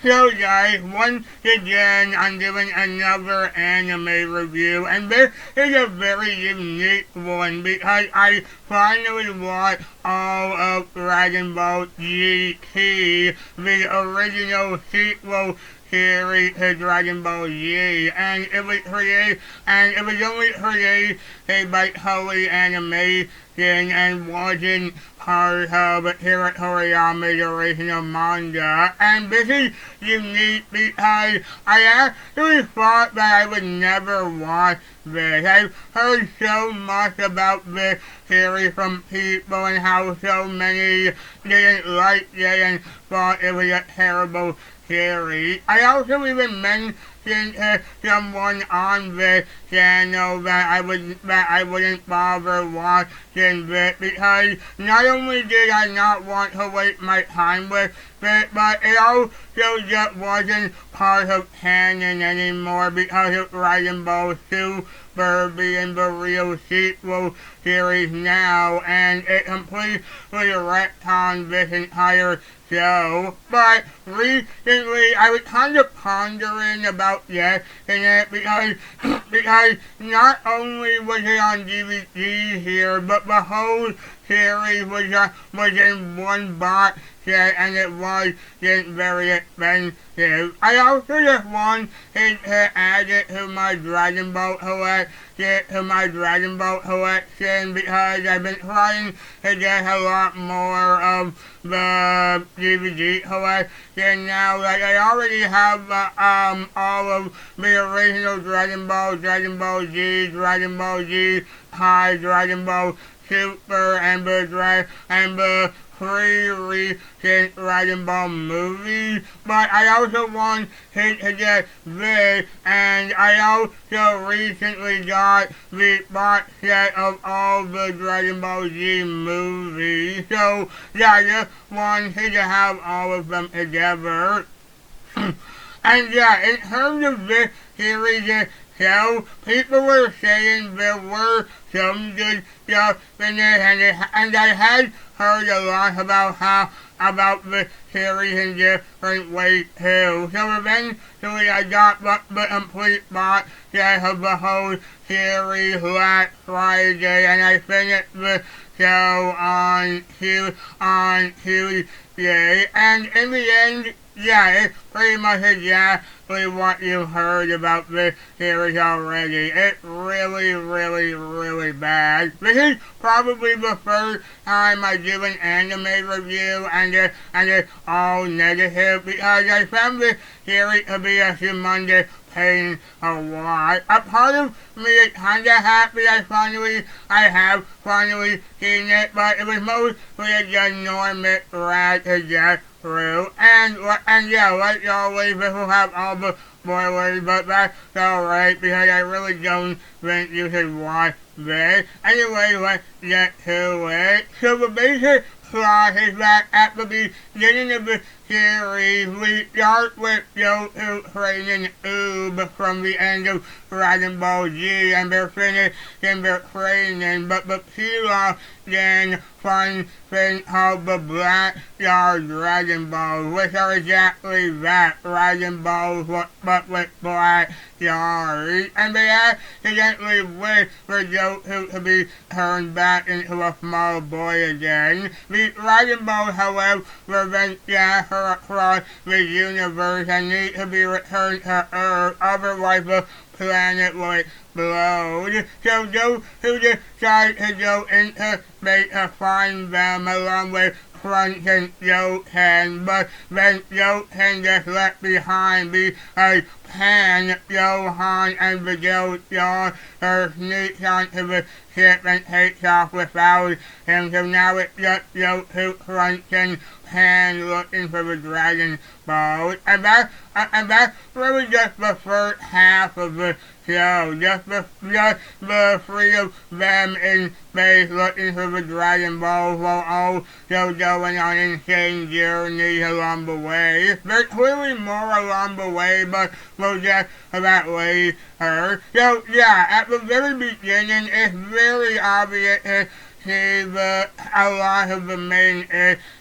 So guys, once again, I'm doing another anime review, and this is a very unique one because I finally watched all of Dragon Ball GT, the original sequel series to Dragon Ball Z, and it was only created by Toei Animation and wasn't part of Akira Toriyama's original manga. And this is unique because I actually thought that I would never watch this. I've heard so much about this series from people and how so many didn't like it and thought it was a terrible series. I also even mentioned to someone on this channel that I wouldn't bother watching this because not only did I not want to waste my time with it, but it also just wasn't part of canon anymore because of Dragon Ball Super being the real sequel series now, and it completely retconned this entire show. But recently, I was kind of pondering about this and it because not only was it on DVD here, but the whole series was in one box set and it was just very expensive. I also just wanted to add it to my Dragon Ball collection because I've been trying to get a lot more of the DVD collection now. Like I already have all of the original Dragon Ball, Dragon Ball Z, Dragon Ball Z High, Dragon Ball Super, and the three recent Dragon Ball movies, but I also want to get this, and I also recently got the box set of all the Dragon Ball Z movies, so yeah, I just wanted to have all of them together. And yeah, in terms of this series itself, people were saying there were some good stuff in it, and I had heard a lot about the series in different ways too. So eventually I got the complete box set of the whole series last Friday, and I finished the show on Tuesday, and in the end, yeah, it's pretty much exactly what you heard about this series already. It's really bad. This is probably the first time I do an anime review and it's all negative because I found this series to be a humongous pain a lot. A part of me is kinda happy I have finally seen it, but it was mostly a ginormous rat to get through. And yeah, like always, this will have all the spoilers, but that's alright because I really don't think you should watch this. Anyway, let's get to it. So the basic plot is that at the beginning of the series, we start with Goku training Oob from the end of Dragon Ball Z, and they're finished in their training, but the Pilaf then finds thing called the Black Star Dragon Balls, which are exactly that, Dragon Balls, but with black stars, and they accidentally wish for Goku to be turned back into a small boy again. The Dragon Balls, however, then scatter across the universe and need to be returned to Earth, otherwise the planet will explode. So Goku decides to go into space to find them along with Trunks and Goten, but then Goten gets left behind because Pan, Gohan, and Vegeta sneaks onto the ship and takes off without him, so now it's just Goku, Trunks, and Pan looking for the Dragon Balls, and that's really just the first half of the show, just the three of them in space looking for the Dragon Balls while also going on insane journeys along the way. There's clearly more along the way, but we'll get to that later. So yeah, at the very beginning, it's very obvious to see a lot of the main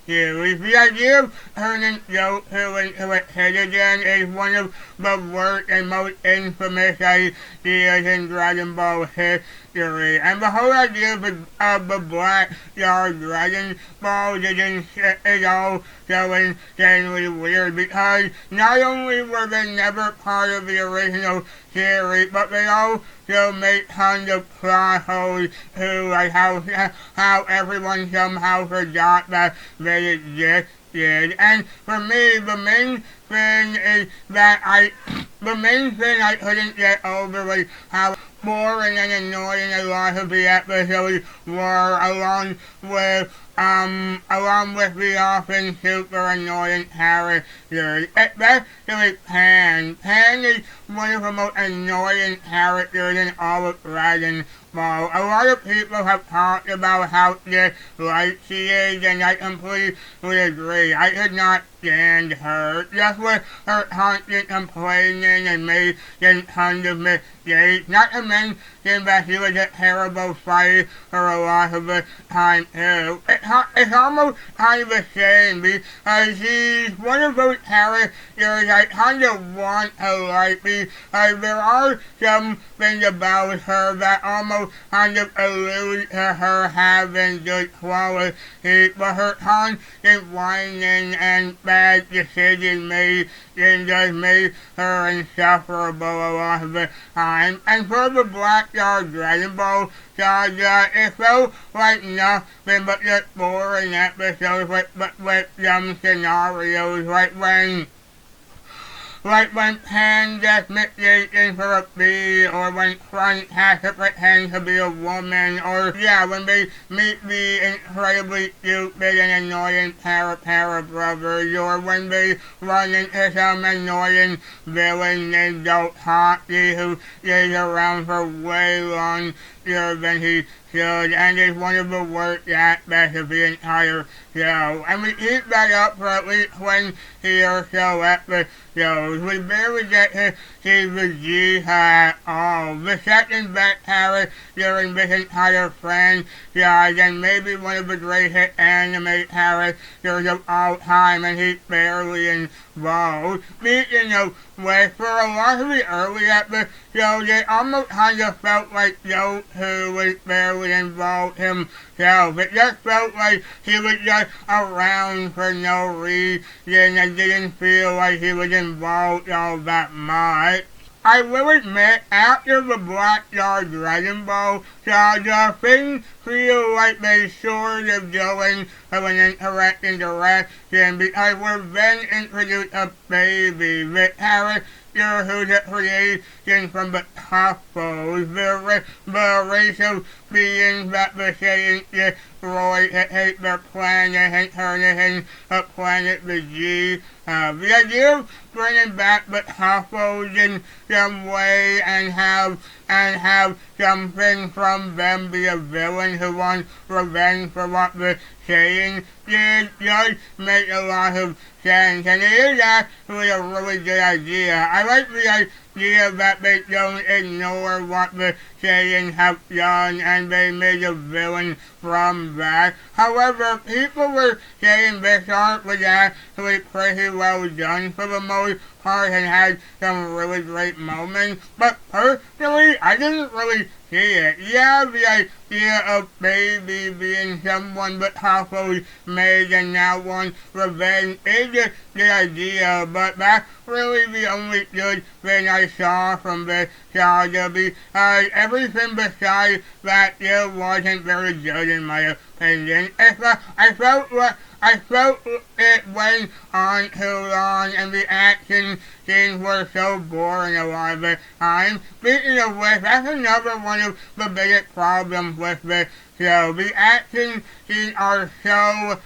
series. The idea of turning Goku into a kid again is one of the worst and most infamous ideas in Dragon Ball history. And the whole idea of the Black Star Dragon Ball is all so insanely weird because not only were they never part of the original series, but they also make tons of plot holes too, like how everyone somehow forgot that they existed. And for me, the main thing I couldn't get over was how boring and annoying a lot of the episodes were, along with the often super annoying characters, especially Pan. Pan is one of the most annoying characters in all of Dragon Ball. A lot of people have talked about how disliked she is, and I completely agree. I could not stand her, just with her constant complaining and making tons of mistakes, not to mention that she was a terrible fighter for a lot of the time too. It's almost kind of a shame because she's one of those characters I kind of want to like because there are some things about her that almost kind of allude to her having good qualities, but her constant whining and bad decision making just made her insufferable a lot of the time. And for the Black Star Dragon Ball saga, it felt like nothing but just boring episodes with some scenarios like when Pan gets mistaken for a bee, or when Trunks has to pretend to be a woman, or when they meet the incredibly stupid and annoying Para brothers, or when they run into some annoying villain named Dotaki who stays around for way longer than he should, and is one of the worst aspects of the entire show. And we keep that up for at least 20 or so episodes. We barely get to see Vegeta at all. The second best character during this entire franchise, and maybe one of the greatest anime characters of all time, and he's barely involved. Speaking of which, for a lot of the early episodes, it almost kind of felt like Goku was barely involved himself. It just felt like he was just around for no reason and didn't feel like he was involved all that much. I will admit, after the Black Star Dragon Ball saga, things feel like they sort of going to an interesting direction because we're then introduced a baby, the character who's a creation from the Topos, the race of beings that the Saiyans destroyed to take their planet and turn it into a planet Vegeta. The idea of bringing back the Topos in some way and have something from them be a villain who wants revenge for what the Saiyans did does make a lot of sense, and it is actually a really good idea. I like the idea that they don't ignore what the Saiyans have done and they made a villain from that. However, people were saying this art was actually pretty well done for the most part and had some really great moments, but personally, I didn't really see it. The idea of Baby being someone but Topos made and now wants revenge is a good idea, but that's really the only good thing I saw from this saga because everything besides that wasn't very good in my opinion. I felt it went on too long and the action scenes were so boring a lot of the time. Speaking of which, that's another one of the biggest problems with this show. The action scenes are so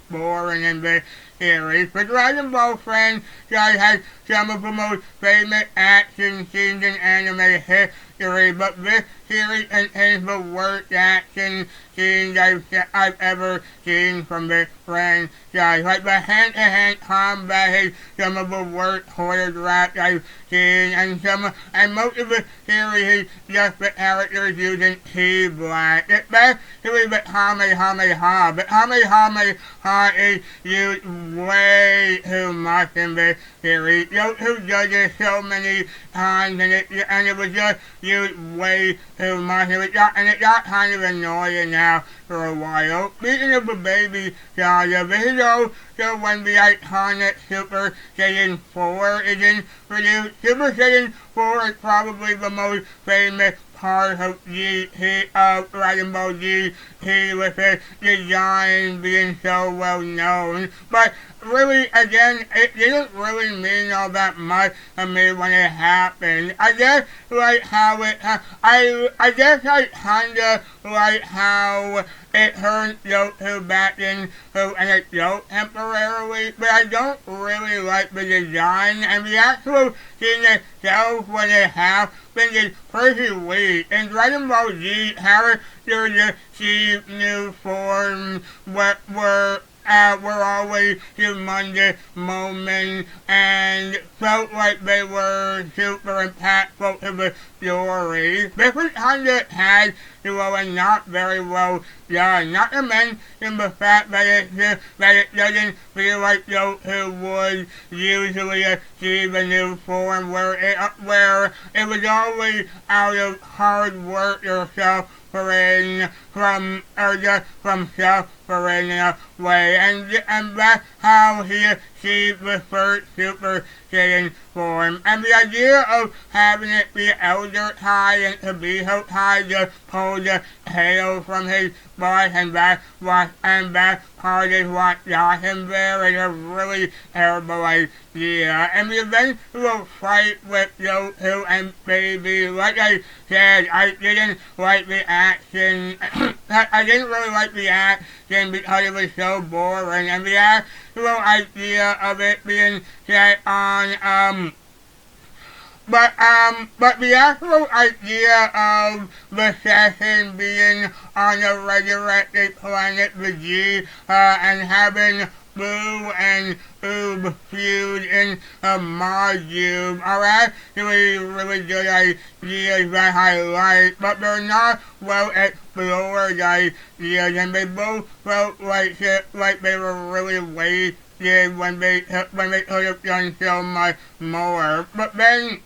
boring in this series. The Dragon Ball franchise has some of the most famous action scenes in anime history, theory, but this series contains the worst action scenes I've ever seen from this franchise. Like the hand-to-hand combat is some of the worst choreographed I've seen, and most of the series is just the characters using T-Black. It's basically the Kamehameha, but Kamehameha is used way too much in this series. Goku does it so many times, and it was just used way too much, and it got kind of annoying now for a while. Speaking of the baby saga, this is also when the iconic Super Saiyan 4 is introduced. Super Saiyan 4 is probably the most famous part of Dragon Ball GT, with its design being so well known. But really, again, it didn't really mean all that much to me when it happened. I guess like how I guess I kinda like how it turned Goku back into an adult temporarily, but I don't really like the design, and the actual scene itself when it happened is pretty weak. In Dragon Ball Z, characters achieve new forms were always humongous moments and felt like they were super impactful to the story. This was kinda had and not very well done. Not to mention the fact that it doesn't feel like Goku would usually achieve a new form where it was always out of hard work yourself from suffering in a way, and that's how he achieved the first Super Saiyan form. And the idea of having it be Elder Tai and Tobito Tai just pulled the tail from his butt, and that part is what got him there, is a really terrible idea. And the eventual fight with Goku and Baby, like I said, I didn't like the action. I didn't really like the action because it was so boring, and the actual idea of it being set on but the actual idea of the session being on a resurrected planet Vegeta, and having Boo and Oob feud in a Majube are actually really good ideas that I like, but they're not well explored ideas, and they both felt like they were really wasted when they could have done so much more. But then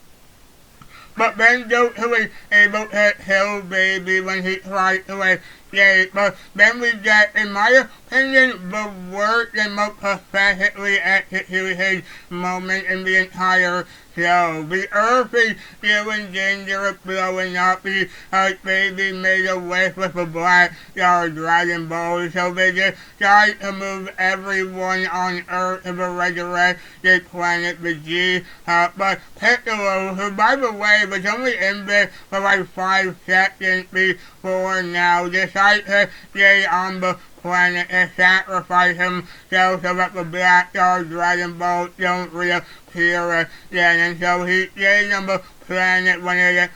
Goku was able to kill Baby when he tried to escape. But then we get, in my opinion, the worst and most pathetically executed moment in the entire show. The Earth is still in danger of blowing up because Baby made a wish with a Black Star Dragon Ball, so they decided to move everyone on Earth to the resurrected planet Vegeta. But Piccolo, who by the way was only in this for like 5 seconds before now, decided to stay on the planet and sacrifice himself so that the Black Star Dragon Ball don't reappear again, and so he stayed on the planet when it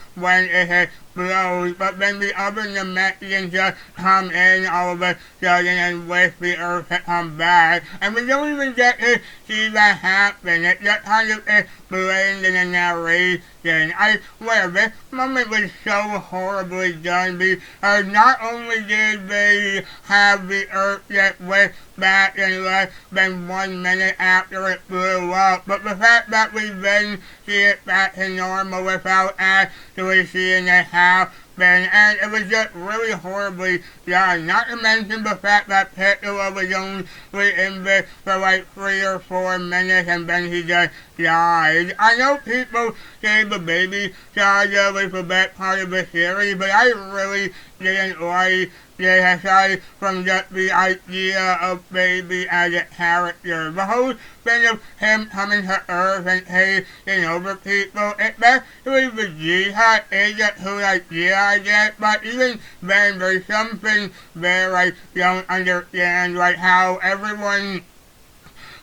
explodes. But then the other Namekians just come in all of a sudden and wish the Earth to come back, and we don't even get to see that happen. It just kind of explained in the narration. I swear, this moment was so horribly done because not only did they have the Earth get wished back in less than 1 minute after it blew up, but the fact that we then see it back to normal without actually seeing it happen, and it was just really horribly done. Not to mention the fact that Piccolo was only in this for like 3 or 4 minutes and then he just died. I know people say the Baby saga was the best part of the series, but I really didn't like it, aside from just the idea of Baby as a character. The whole thing of him coming to Earth and taking over people, especially Vegeta, is a cool idea, I guess, but even then there's something there I don't understand, like how everyone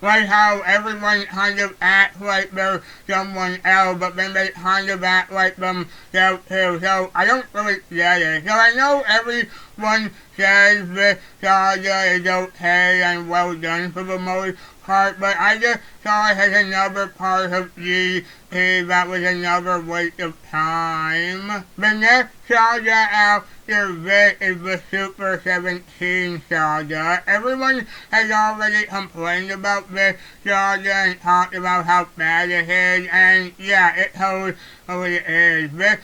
like how everyone kind of acts like they're someone else, but then they kind of act like themselves too. So I don't really get it. So I know everyone says this saga is okay and well done for the most part, but I just saw it as another part of GT that was another waste of time. The next saga after this is the Super 17 saga. Everyone has already complained about this saga and talked about how bad it is, and yeah, it totally is. The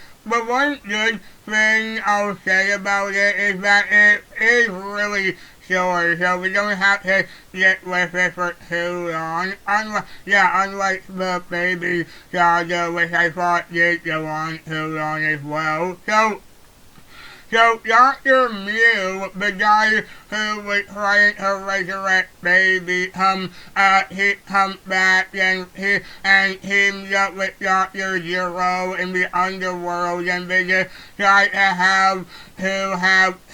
one good thing I'll say about it is that it is really short, so we don't have to get with it for too long. Unlike the Baby saga, which I thought did go on too long as well. So Dr. Mew, the guy who was trying to resurrect Baby, he comes back and he teams up with Dr. Zero in the underworld, and they just try to have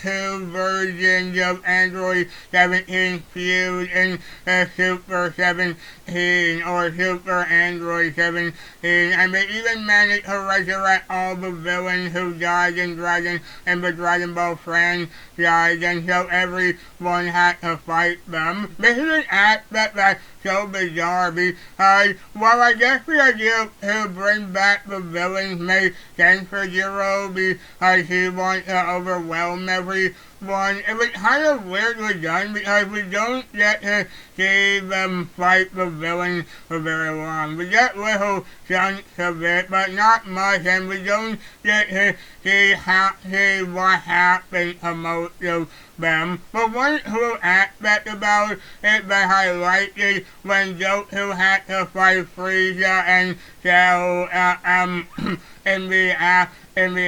two versions of Android 17 fused in the Super 17 or Super Android 17, and they even managed to resurrect all the villains who died in the Dragon Ball franchise, and so everyone had to fight them. This is an aspect that's so bizarre because, while I guess the idea to bring back the villains makes sense for Zero because he wants to overwhelm everyone, it was kind of weirdly done because we don't get to see them fight the villains for very long. We get little chunks of it, but not much, and we don't get to see what happens to most of them. But one cool aspect about it that I like is when Goku had to fight Frieza and Cell in the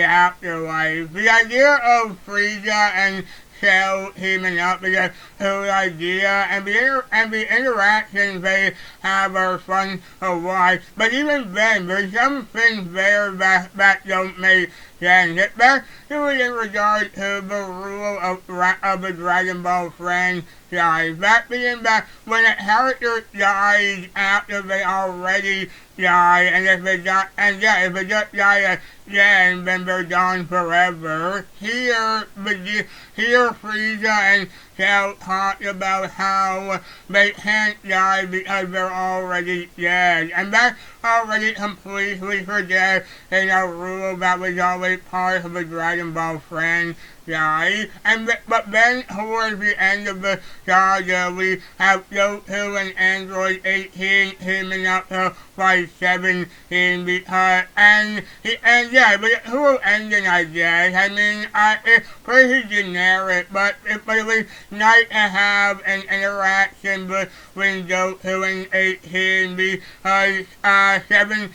afterlife. The idea of Frieza and Cell teaming up is a cool idea, and the interactions they have are fun to watch. But even then, there's some things there that don't make sense. Especially in regard to the rule of the Dragon Ball franchise. That being that when a character dies after they already die, and if they just die again, then they're gone forever. Here Frieza and Cell talk about how they can't die because they're already dead, and that's already completely forget in a rule that was always part of the Dragon Ball franchise. But then towards the end of the saga, we have Goku and Android 18 teaming up to fight 17 because but it's a cool ending, I guess. I mean, it's pretty generic, but it was nice to have an interaction between Goku and 18 because 17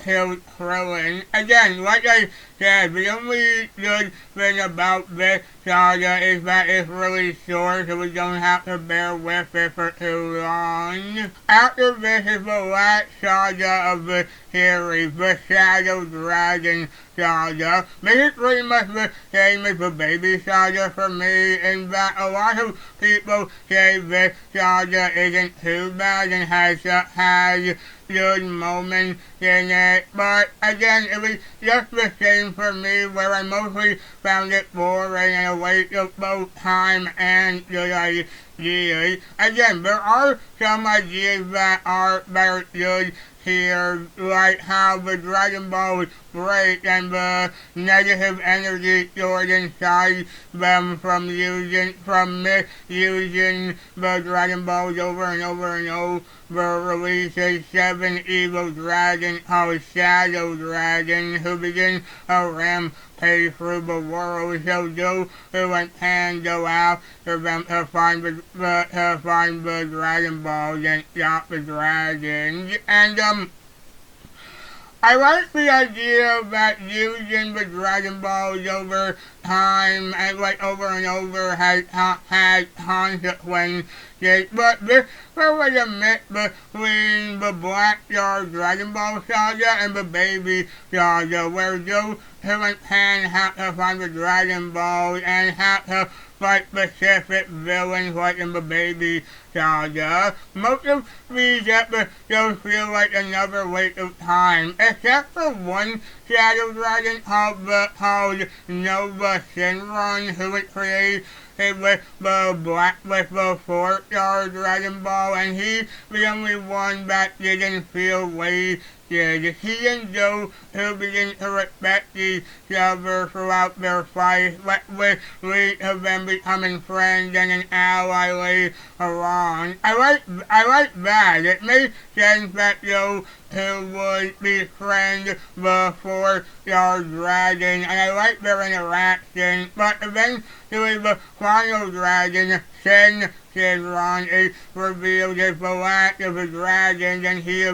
killed Krillin. Again, like I said, the only good thing about this saga is that it's really short, so we don't have to bear with it for too long. After this is the last saga of the series, the Shadow Dragon saga. This is pretty much the same as the Baby saga for me, in that a lot of people say this saga isn't too bad and has good moments in it, but again, it was just the same for me, where I mostly found it boring and a waste of both time and good ideas. Again, there are some ideas that are good here, like how the Dragon Balls break and the negative energy stored inside them from misusing the Dragon Balls over and over and over, releases 7 evil dragons called Shadow Dragons who begin a rampage through the world. So Goku and Pan go after them to find the Dragon Balls and stop the dragons. And I like the idea that using the Dragon Balls over time and over and over has consequences, but there was a mix between the Black Star Dragon Ball saga and the Baby saga, where Goku and Pan have to find the Dragon Balls and have to like specific villains like in the Baby Saga. Most of these episodes feel like another waste of time, except for one Shadow Dragon called Nova Shenron, who was created with the 4-star Dragon Ball, and he's the only one that didn't feel wasted. He and Joe, who begin to respect each other throughout their fight, with lead to them becoming friends and an ally later on. I like that. It makes sense that Joe who would befriend the 4-star dragon, and I like their interaction, but eventually the final dragon, Shenron, is revealed as the last of the dragons, and he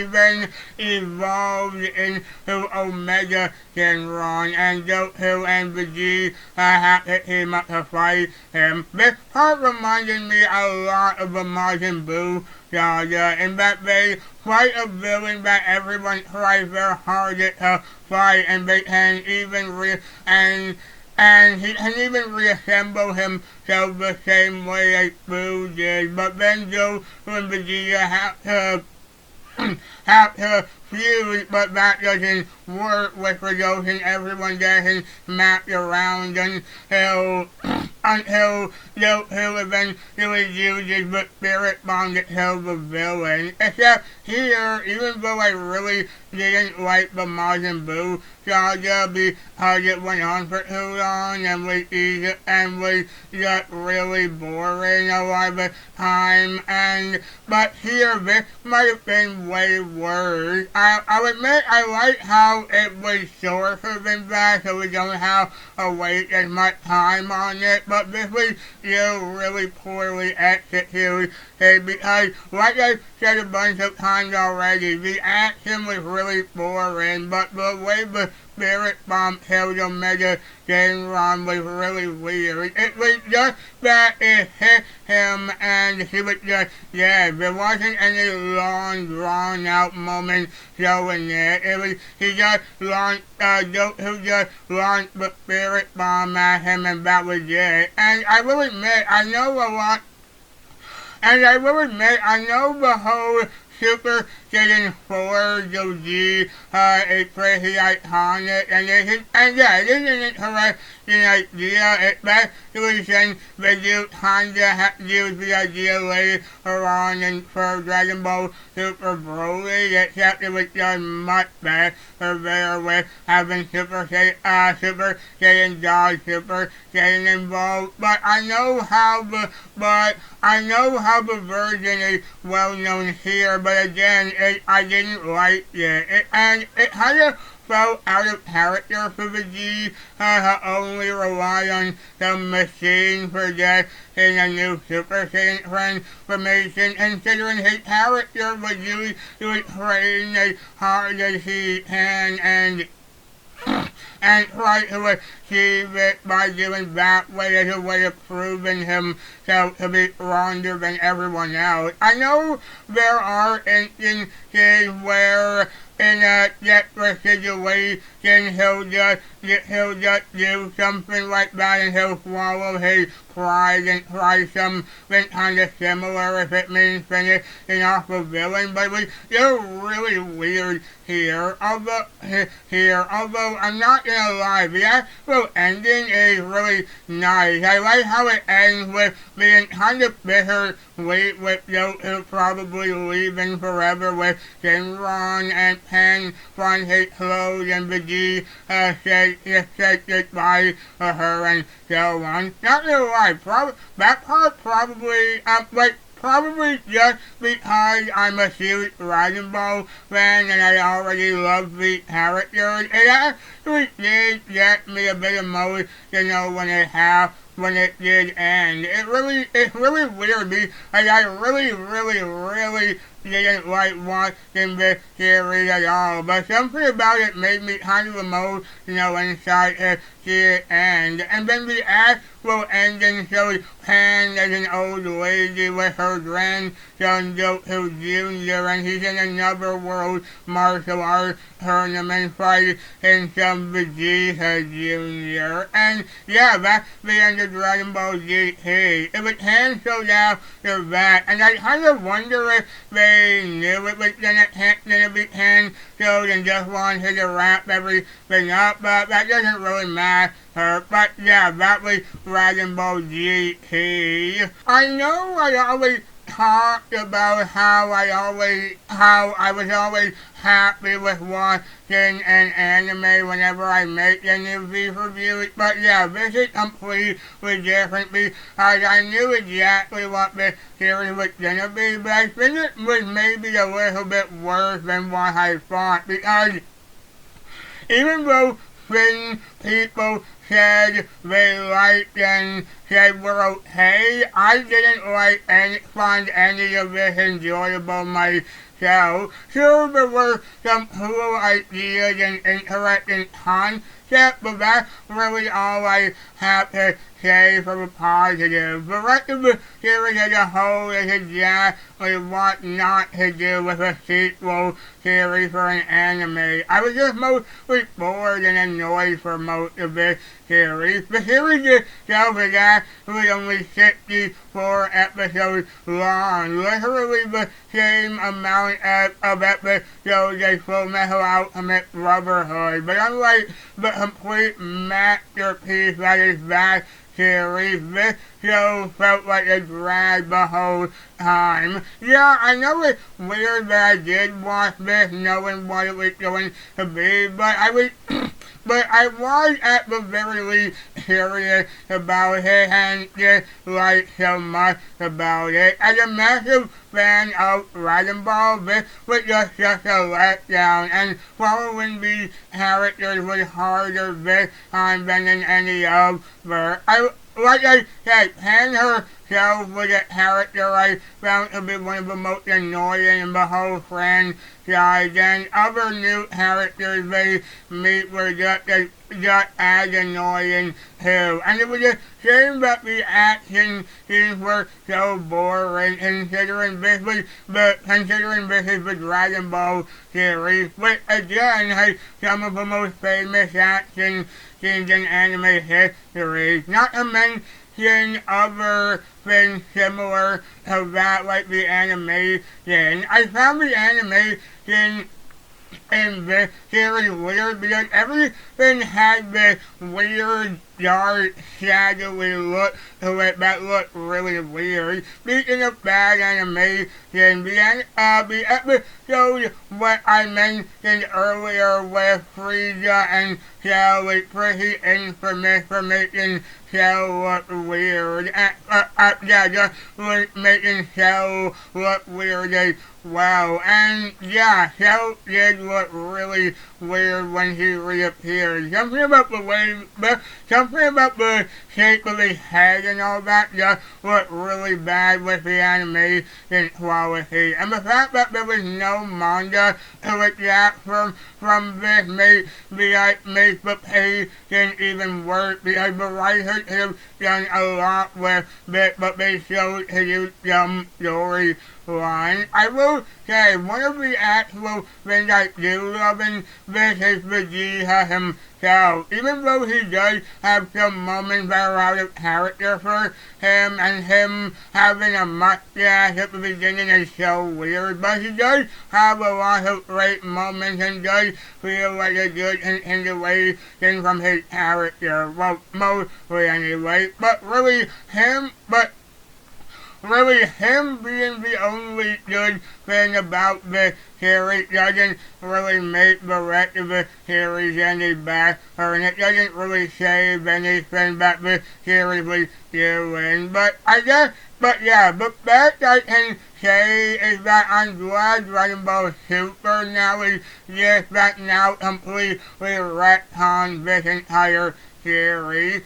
then evolved into Omega Shenron, and Goku and Vegeta have to team up to fight him. This part reminded me a lot of the Majin Buu saga, in that they fight a villain that everyone tries their hardest to fight, and they can even and he can even reassemble himself the same way as Buu did. But then Joe and Vegeta have to fuse, but that doesn't work with the Goshen. Everyone getting smacked around until Goku eventually uses the Spirit Bomb to kill the villain. Except here, even though I really didn't like the Majin Buu saga because it went on for too long and was just really boring a lot of the time, but here this might have been way worse. I'll admit I like how it was shorter than that, so we don't have to wait as much time on it, but this was really poorly executed, because like I said a bunch of times already, the action was really boring, but the way the Spirit Bomb killed Omega Shenron was really weird. It was just that it hit him and he was just dead. There wasn't any long, drawn-out moment showing it. He just launched, Goku just launched the Spirit Bomb at him, and that was it. And I will admit, I know the whole Super Saiyan 4 Joji is pretty iconic, and it is an interesting idea, especially since Vegeta kinda used the idea later on for Dragon Ball Super Broly, except it was done much better there with having Super Saiyan God, Super Saiyan involved, but I know how the version is well known here, but again, I didn't like it. It kind of felt out of character for Vegeta to only rely on the machine for getting a new Super Saiyan transformation, considering his character was usually trained as hard as he can and try to achieve it by doing that way as a way of proving himself to be stronger than everyone else. I know there are instances where in a desperate situation he'll just do something like that, and he'll swallow his pride and try something kind of similar if it means finishing off a villain, but you're really weird here. Although I'm not gonna lie, the actual ending is really nice. I like how it ends with being kind of bittersweet, with Goku probably leaving forever with Shenron, and Pan finds his clothes and Vegeta says goodbye to her and so on. Not gonna lie, that part probably just because I'm a huge Dragon Ball fan and I already love the characters, it actually did get me a bit emotional when it did end. It's really weird because I really didn't like watching this series at all, but something about it made me kind of emotional inside to see it end. And then the actual ending shows Pan as an old lady with her grandson Goku Jr. and he's in another world martial arts tournament fighting some Vegeta Jr. And yeah, that's the end of Dragon Ball GT. It was hand showed after that, and I kind of wonder if they knew it was gonna be hand showed and just wanted to wrap everything up, but that doesn't really matter. But yeah, that was Dragon Ball GT. I know I always talked about how I was always happy with watching an anime whenever I make any of these reviews, but yeah, this is completely different because I knew exactly what this series was gonna be, but I think it was maybe a little bit worse than what I thought, because even though when people said they liked and said were okay, I didn't find any of this enjoyable myself. Sure, there were some cool ideas and interesting concepts, but that's really all I have to say for the positive. The rest of the series as a whole is exactly what not to do with a sequel series for an anime. I was just mostly bored and annoyed for most of this series. The series itself is actually only 64 episodes long, literally the same amount of episodes as Fullmetal Alchemist Brotherhood, but unlike the complete masterpiece that is that series, this show felt like a drag the whole time. Yeah, I know it's weird that I did watch this knowing what it was going to be, but I was at the very least curious about it and just liked so much about it. As a massive fan of Dragon Ball, this was just a letdown, and following these characters was harder this time than in any other. Like I said, Pan herself was a character I found to be one of the most annoying in the whole franchise, and other new characters they meet were just as annoying too. And it was a shame that the action scenes were so boring, considering this is the Dragon Ball series, which again has some of the most famous action scenes in anime history. Not to mention other things similar to that, like the animation. I found the animation in this series weird because everything had this weird, dark, shadowy look to it that looked really weird. Speaking of bad animation, the episode what I mentioned earlier with Frieza and Cell is pretty infamous for making Cell look weird. Just making Cell look weird as well. And yeah, Cell did look really weird when he reappeared. Something about the shape of his head and all that just looked really bad with the animation quality. And the fact that there was no manga to adapt from this made the pacing even worse because the writers could have done a lot with it, but they chose to use dumb story line. I will say, one of the actual things I do love in this is Vegeta himself. Even though he does have some moments that are out of character for him, and him having a mustache at the beginning is so weird, but he does have a lot of great moments and does feel like a good continuation from his character. Well, mostly anyway, but really him being the only good thing about the series doesn't really make the rest of the series any better, and it doesn't really save anything that the series was doing. But the best I can say is that I'm glad Dragon Ball Super now is just that now completely retcon this entire series.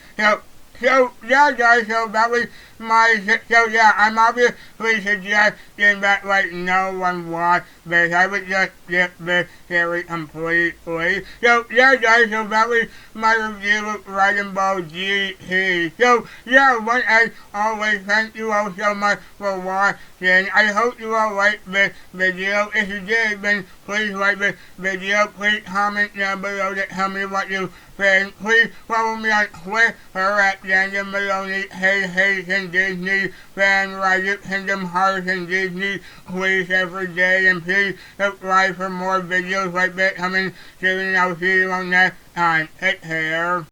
So yeah, guys, so that was so yeah, I'm obviously suggesting that like no one watch this. I would just skip this series completely. So yeah guys, so that was my review of Dragon Ball GT. So yeah, once as always, thank you all so much for watching. I hope you all liked this video. If you did, then please like this video. Please comment down below to tell me what you think. Please follow me on Twitter at Daniel Maloney, and Disney fan, Magic Kingdom Hearts and Disney Quiz every day. And please subscribe for more videos like this coming soon. I'll see you on next time. Take care.